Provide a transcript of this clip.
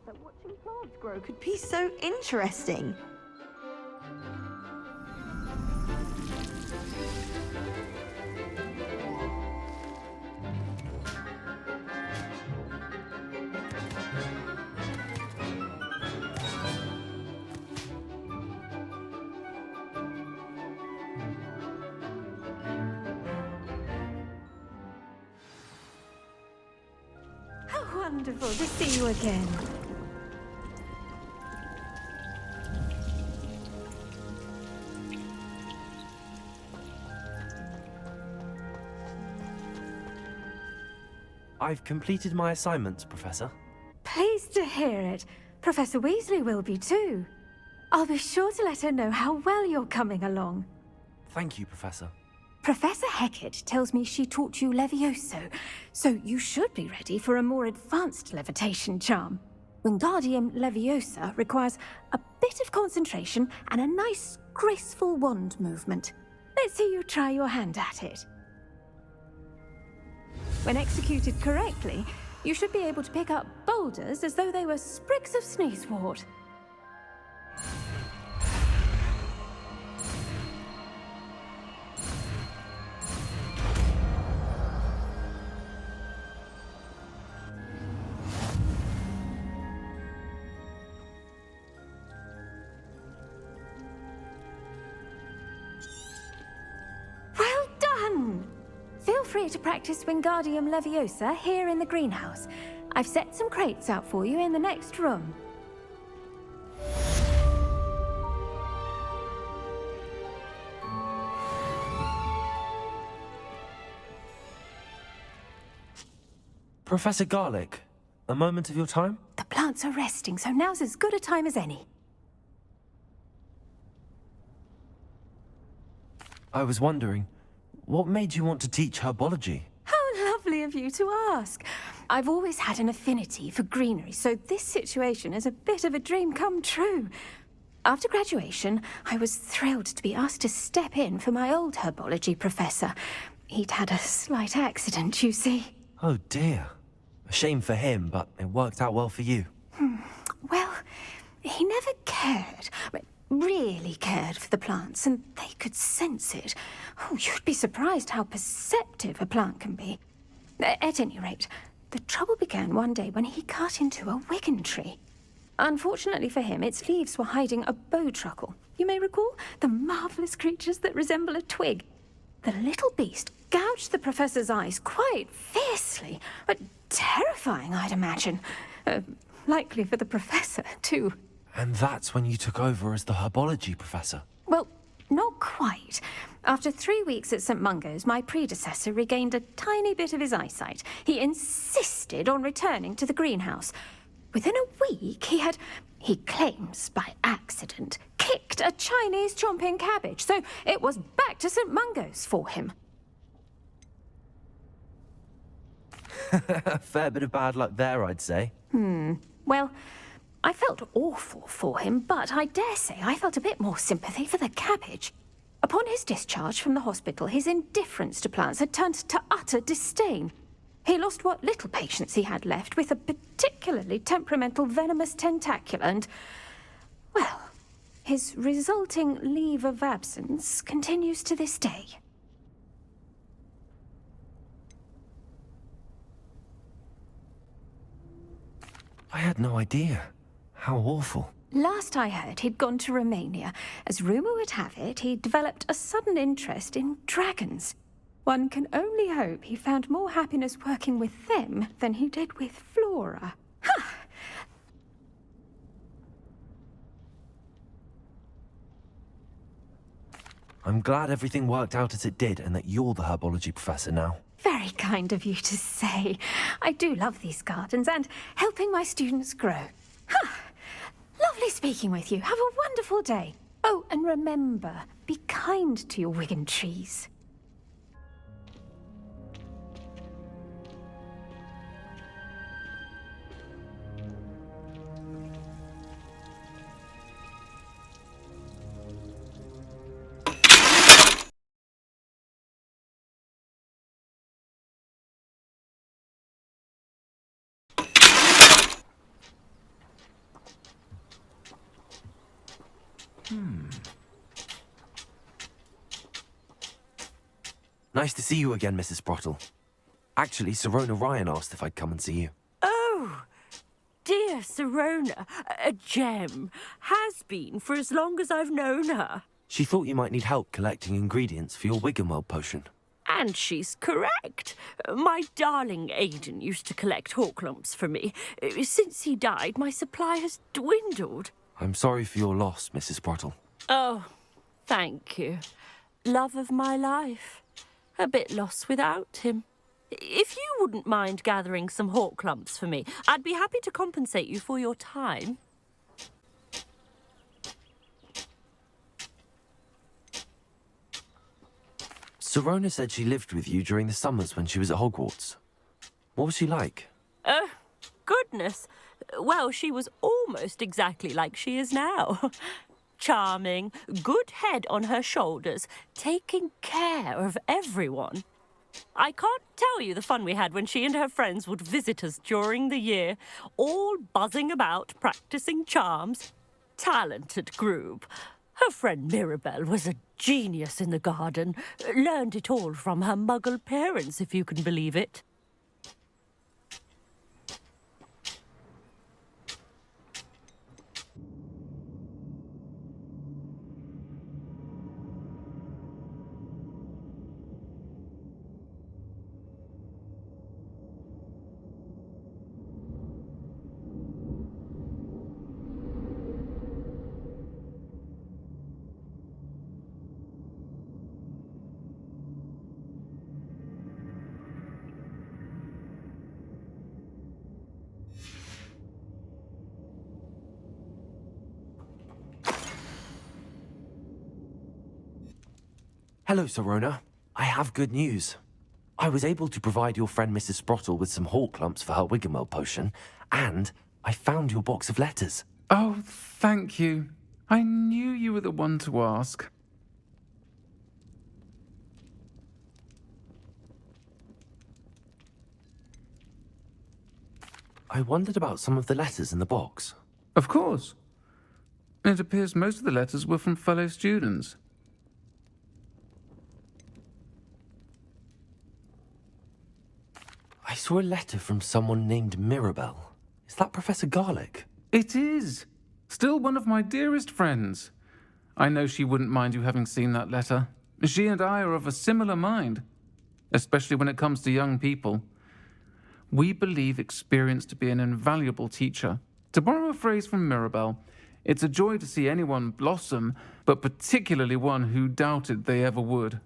Professor, watching plants grow could be so interesting. How wonderful to see you again. I've completed my assignments, Professor. Pleased to hear it. Professor Weasley will be too. I'll be sure to let her know how well you're coming along. Thank you, Professor. Professor Hecat tells me she taught you Levioso, so you should be ready for a more advanced levitation charm. Wingardium Leviosa requires a bit of concentration and a nice, graceful wand movement. Let's see you try your hand at it. When executed correctly, you should be able to pick up boulders as though they were sprigs of sneezewort. Well done! Feel free to practice Wingardium Leviosa here in the greenhouse. I've set some crates out for you in the next room. Professor Garlick, a moment of your time? The plants are resting, so now's as good a time as any. I was wondering, what made you want to teach herbology? How lovely of you to ask. I've always had an affinity for greenery, so this situation is a bit of a dream come true. After graduation, I was thrilled to be asked to step in for my old herbology professor. He'd had a slight accident, you see. Oh dear. A shame for him, but it worked out well for you. Well, he never cared, really cared for the plants, and they could sense it. Oh, you'd be surprised how perceptive a plant can be. At any rate, the trouble began one day when he cut into a wigan tree. Unfortunately for him, its leaves were hiding a bowtruckle. You may recall the marvellous creatures that resemble a twig. The little beast gouged the professor's eyes quite fiercely, but terrifying, I'd imagine. Likely for the professor, too. And that's when you took over as the herbology professor? Well, not quite. After 3 weeks at St. Mungo's, my predecessor regained a tiny bit of his eyesight. He insisted on returning to the greenhouse. Within a week, he claims by accident, kicked a Chinese chomping cabbage, so it was back to St. Mungo's for him. A fair bit of bad luck there, I'd say. Well, I felt awful for him, but I dare say I felt a bit more sympathy for the cabbage. Upon his discharge from the hospital, his indifference to plants had turned to utter disdain. He lost what little patience he had left with a particularly temperamental venomous tentacula and, well, his resulting leave of absence continues to this day. I had no idea. How awful. Last I heard, he'd gone to Romania. As rumour would have it, he'd developed a sudden interest in dragons. One can only hope he found more happiness working with them than he did with Flora. Ha! I'm glad everything worked out as it did and that you're the herbology professor now. Very kind of you to say. I do love these gardens and helping my students grow. Ha! Lovely speaking with you. Have a wonderful day. Oh, and remember, be kind to your wigan trees. Nice to see you again, Mrs. Sprottle. Actually, Sirona Ryan asked if I'd come and see you. Oh, dear Sirona, a gem. Has been for as long as I've known her. She thought you might need help collecting ingredients for your Wiggenweld potion. And she's correct. My darling Aidan used to collect Horklumps for me. Since he died, my supply has dwindled. I'm sorry for your loss, Mrs. Sprottle. Oh, thank you. Love of my life. A bit lost without him. If you wouldn't mind gathering some Horklumps for me, I'd be happy to compensate you for your time. Sirona said she lived with you during the summers when she was at Hogwarts. What was she like? Goodness. Well, she was almost exactly like she is now. Charming, good head on her shoulders, taking care of everyone. I can't tell you the fun we had when she and her friends would visit us during the year, all buzzing about, practicing charms. Talented group. Her friend Mirabel was a genius in the garden. Learned it all from her muggle parents, if you can believe it. Hello, Sirona. I have good news. I was able to provide your friend Mrs. Sprottle with some Horklumps for her Wiggenweld potion, and I found your box of letters. Oh, thank you. I knew you were the one to ask. I wondered about some of the letters in the box. Of course. It appears most of the letters were from fellow students. I saw a letter from someone named Mirabel. Is that Professor Garlick? It is. Still one of my dearest friends. I know she wouldn't mind you having seen that letter. She and I are of a similar mind, especially when it comes to young people. We believe experience to be an invaluable teacher. To borrow a phrase from Mirabel, it's a joy to see anyone blossom, but particularly one who doubted they ever would.